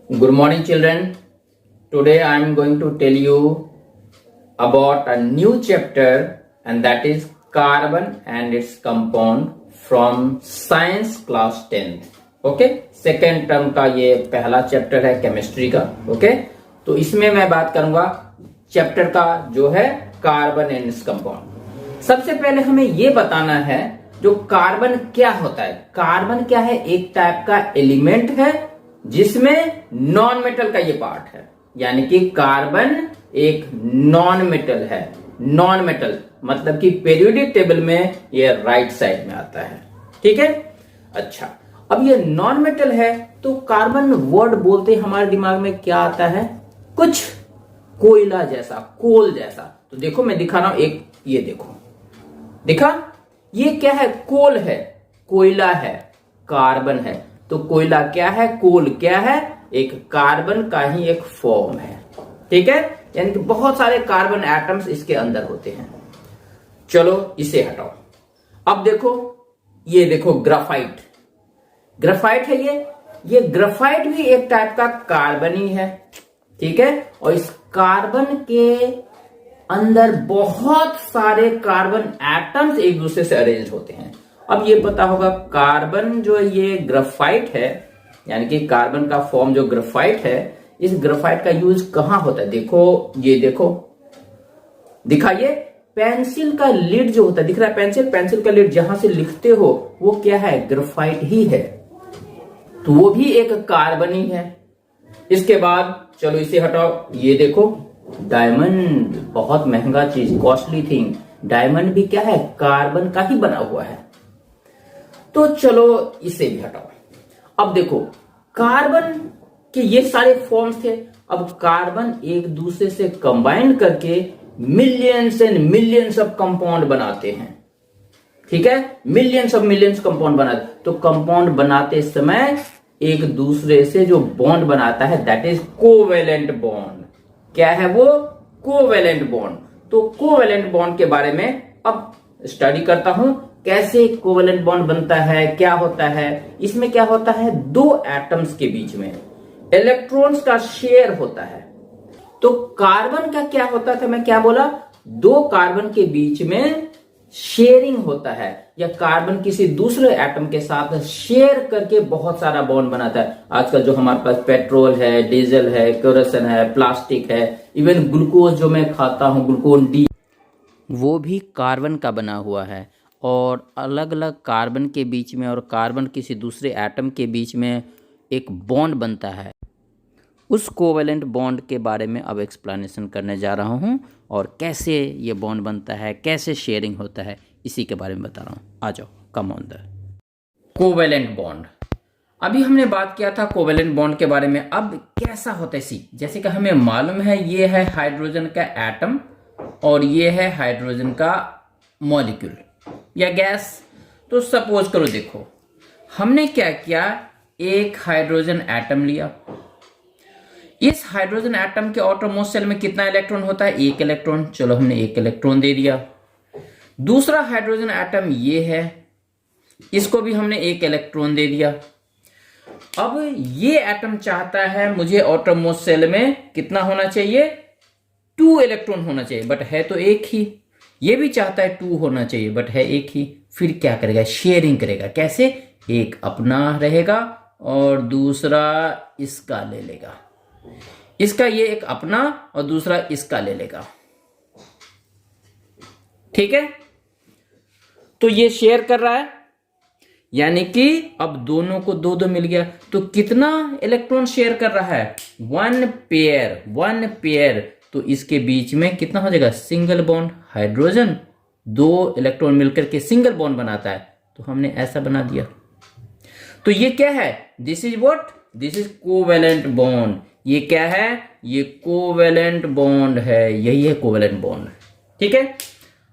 Good morning, children. Today I am going to tell you about a new chapter, and that is carbon and its compound from science class 10th. Okay, second term का ये पहला chapter है chemistry का. Okay, तो इसमें मैं बात करूंगा चैप्टर का जो है कार्बन एंड इट्स कंपाउंड. सबसे पहले हमें ये बताना है जो कार्बन क्या होता है. कार्बन क्या है? एक टाइप का एलिमेंट है जिसमें नॉन मेटल का ये पार्ट है, यानी कि कार्बन एक नॉन मेटल है. नॉन मेटल मतलब कि पीरियोडिक टेबल में ये राइट साइड में आता है. ठीक है. अच्छा, अब ये नॉन मेटल है तो कार्बन वर्ड बोलते हमारे दिमाग में क्या आता है? कुछ कोयला जैसा, कोल जैसा. तो देखो मैं दिखा रहा हूं एक, ये देखो, दिखा, ये क्या है? कोल है, कोयला है, कार्बन है. तो कोयला क्या है? कोल क्या है? एक कार्बन का ही एक फॉर्म है. ठीक है, यानी कि बहुत सारे कार्बन एटम्स इसके अंदर होते हैं. चलो इसे हटाओ. अब देखो, ये देखो ग्राफाइट. ग्राफाइट है ये ग्राफाइट भी एक टाइप का कार्बन ही है. ठीक है, और इस कार्बन के अंदर बहुत सारे कार्बन एटम्स एक दूसरे से अरेंज होते हैं. अब ये पता होगा कार्बन जो ये ग्राफाइट है, यानी कि कार्बन का फॉर्म जो ग्राफाइट है, इस ग्राफाइट का यूज कहां होता है? देखो, ये देखो, दिखाइए, पेंसिल का लिड जो होता है, दिख रहा है पेंसिल का लिड जहां से लिखते हो वो क्या है? ग्राफाइट ही है. तो वो भी एक कार्बन ही है. इसके बाद चलो इसे हटाओ. ये देखो डायमंड, बहुत महंगा चीज, कॉस्टली थिंग. डायमंड भी क्या है? कार्बन का ही बना हुआ है. तो चलो इसे भी हटाओ. अब देखो, कार्बन के ये सारे फॉर्म्स थे. अब कार्बन एक दूसरे से कंबाइन करके millions and millions of compound बनाते हैं. ठीक है, मिलियंस कंपाउंड बनाते. तो कंपाउंड बनाते समय एक दूसरे से जो बॉन्ड बनाता है, दैट इज कोवेलेंट बॉन्ड. क्या है वो? Covalent bond. तो कोवेलेंट बॉन्ड के बारे में अब स्टडी करता हूं, कैसे कोवेलेंट बॉन्ड बनता है, क्या होता है. इसमें क्या होता है? दो एटम्स के बीच में इलेक्ट्रॉन्स का शेयर होता है. तो कार्बन का क्या होता था? मैं क्या बोला? दो कार्बन के बीच में शेयरिंग होता है, या कार्बन किसी दूसरे एटम के साथ शेयर करके बहुत सारा बॉन्ड बनाता है. आजकल जो हमारे पास पेट्रोल है, डीजल है, केरोसिन है, प्लास्टिक है, इवन ग्लूकोज जो मैं खाता हूं, ग्लूकोन डी, वो भी कार्बन का बना हुआ है. और अलग अलग कार्बन के बीच में और कार्बन किसी दूसरे एटम के बीच में एक बॉन्ड बनता है. उस कोवेलेंट बॉन्ड के बारे में अब एक्सप्लेनेशन करने जा रहा हूँ, और कैसे ये बॉन्ड बनता है, कैसे शेयरिंग होता है, इसी के बारे में बता रहा हूँ. आ जाओ, come on the covalent bond. अभी हमने बात किया था कोवेलेंट बॉन्ड के बारे में. अब कैसा होता है? सी, जैसे कि हमें मालूम है, ये है हाइड्रोजन का एटम और ये है हाइड्रोजन का मॉलिक्यूल या गैस. तो सपोज करो, देखो हमने क्या किया, एक हाइड्रोजन एटम लिया. इस हाइड्रोजन एटम के आउटरमोस्ट सेल में कितना इलेक्ट्रॉन होता है? एक इलेक्ट्रॉन. चलो हमने एक इलेक्ट्रॉन दे दिया. दूसरा हाइड्रोजन एटम ये है, इसको भी हमने एक इलेक्ट्रॉन दे दिया. अब ये एटम चाहता है मुझे आउटरमोस्ट सेल में कितना होना चाहिए? 2 इलेक्ट्रॉन होना चाहिए, बट है तो एक ही. ये भी चाहता है 2 होना चाहिए, बट है एक ही. फिर क्या करेगा? शेयरिंग करेगा. कैसे? एक अपना रहेगा और दूसरा इसका ले लेगा. इसका ये एक अपना और दूसरा इसका ले लेगा. ठीक है, तो ये शेयर कर रहा है, यानी कि अब दोनों को 2-2 मिल गया. तो कितना इलेक्ट्रॉन शेयर कर रहा है? 1 पेयर. तो इसके बीच में कितना हो जाएगा? Single bond. हाइड्रोजन 2 इलेक्ट्रॉन मिलकर के सिंगल बॉन्ड बनाता है, तो हमने ऐसा बना दिया. तो ये क्या है? This is what? This is covalent bond. ये क्या है? ये कोवेलेंट बॉन्ड है. यही है कोवेलेंट बॉन्ड. ठीक है,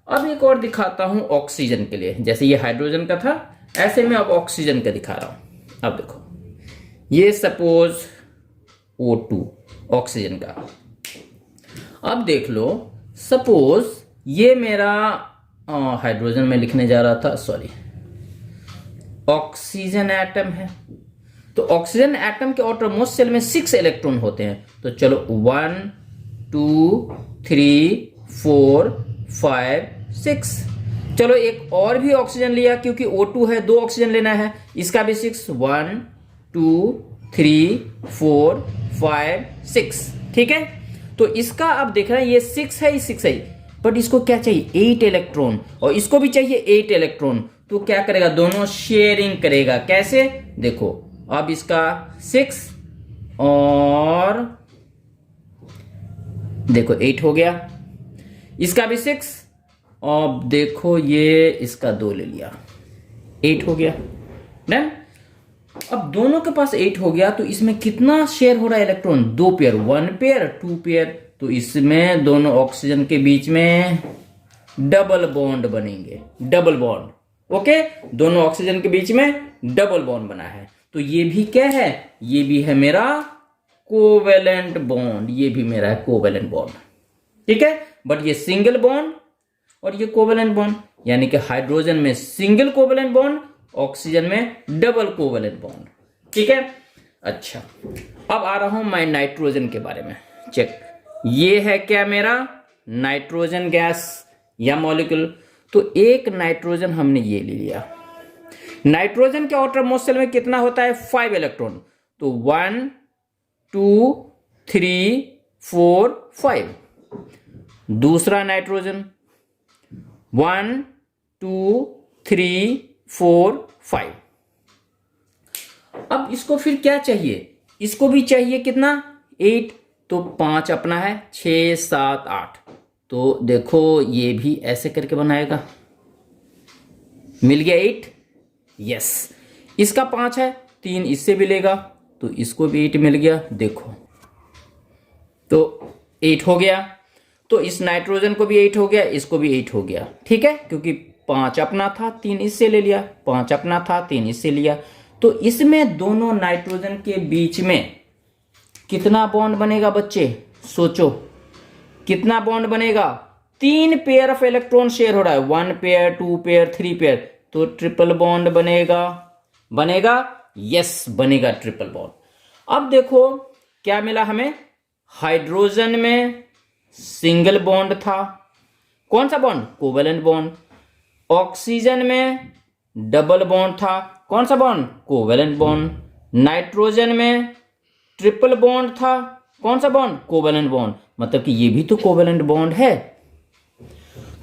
अब एक और दिखाता हूं ऑक्सीजन के लिए. जैसे ये हाइड्रोजन का था, ऐसे मैं अब ऑक्सीजन का दिखा रहा हूं. अब देखो, ये सपोज O2 ऑक्सीजन का. अब देख लो, सपोज ये मेरा हाइड्रोजन में लिखने जा रहा था, सॉरी, ऑक्सीजन एटम है. तो ऑक्सीजन एटम के आउटरमोस्ट शेल में 6 इलेक्ट्रॉन होते हैं। तो चलो 1 2 3 4 5 6। चलो एक और भी ऑक्सीजन लिया, क्योंकि O2 है, 2 ऑक्सीजन लेना है, इसका भी 6 1 2 3 4 5 6। ठीक है, तो इसका अब देख रहे हैं ये 6 है, ये 6 है, बट इसको क्या चाहिए 8 इलेक्ट्रॉन, और इसको भी चाहिए 8 इलेक्ट्रॉन। तो क्या करेगा, दोनों शेयरिंग करेगा। कैसे, देखो अब इसका 6 और देखो 8 हो गया, इसका भी 6, अब देखो ये इसका 2 ले लिया, 8 हो गया। डन। अब दोनों के पास 8 हो गया, तो इसमें कितना शेयर हो रहा है इलेक्ट्रॉन, 2 पेयर, 1 पेयर 2 पेयर। तो इसमें दोनों ऑक्सीजन के बीच में डबल बॉन्ड बनेंगे, डबल बॉन्ड। ओके, दोनों ऑक्सीजन के बीच में डबल बॉन्ड बना है। तो ये भी क्या है, ये भी है मेरा कोवेलेंट बॉन्ड, ये भी मेरा है कोवेलेंट बॉन्ड। ठीक है, बट ये सिंगल बॉन्ड और ये कोवेलेंट बॉन्ड, यानी कि हाइड्रोजन में सिंगल कोवेलेंट बॉन्ड, ऑक्सीजन में डबल कोवेलेंट बॉन्ड। ठीक है, अच्छा अब आ रहा हूं मैं नाइट्रोजन के बारे में। चेक, ये है क्या मेरा नाइट्रोजन गैस या मॉलिक्यूल। तो एक नाइट्रोजन हमने ये ले लिया। नाइट्रोजन के आउटर मोस्ट शेल में कितना होता है, 5 इलेक्ट्रॉन। तो 1 2 3 4 5। दूसरा नाइट्रोजन 1 2 3 4 5। अब इसको फिर क्या चाहिए, इसको भी चाहिए कितना 8। तो 5 अपना है, 6 7 8। तो देखो ये भी ऐसे करके बनाएगा, मिल गया 8। यस, इसका 5 है, 3 इससे भी लेगा, तो इसको भी 8 मिल गया। देखो तो 8 हो गया। तो इस नाइट्रोजन को भी 8 हो गया, इसको भी 8 हो गया। ठीक है, क्योंकि 5 अपना था, 3 इससे ले लिया, 5 अपना था, 3 इससे लिया। तो इसमें दोनों नाइट्रोजन के बीच में कितना बॉन्ड बनेगा बच्चे, सोचो कितना बॉन्ड बनेगा। 3 पेयर ऑफ इलेक्ट्रॉन शेयर हो रहा है, 1 पेयर 2 पेयर 3 पेयर, तो ट्रिपल बॉन्ड बनेगा। बनेगा, यस बनेगा ट्रिपल बॉन्ड। अब देखो क्या मिला हमें, हाइड्रोजन में सिंगल बॉन्ड था, कौन सा बॉन्ड, कोवेलेंट बॉन्ड। ऑक्सीजन में डबल बॉन्ड था, कौन सा बॉन्ड, कोवेलेंट बॉन्ड। नाइट्रोजन में ट्रिपल बॉन्ड था, कौन सा बॉन्ड, कोवेलेंट बॉन्ड। मतलब कि ये भी तो कोवेलेंट बॉन्ड है।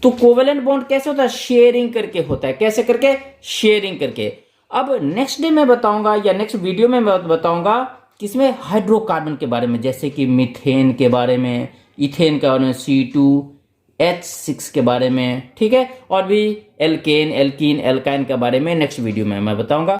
तो कोवेलेंट बॉन्ड कैसे होता है, शेयरिंग करके होता है। कैसे करके, शेयरिंग करके। अब नेक्स्ट डे मैं बताऊंगा, या नेक्स्ट वीडियो में मैं बताऊंगा किसमें, हाइड्रोकार्बन के बारे में, जैसे कि मीथेन के बारे में, इथेन के बारे में, C2H6 के बारे में। ठीक है, और भी एल्केन एल्कीन एल्काइन के बारे में नेक्स्ट वीडियो में मैं बताऊंगा।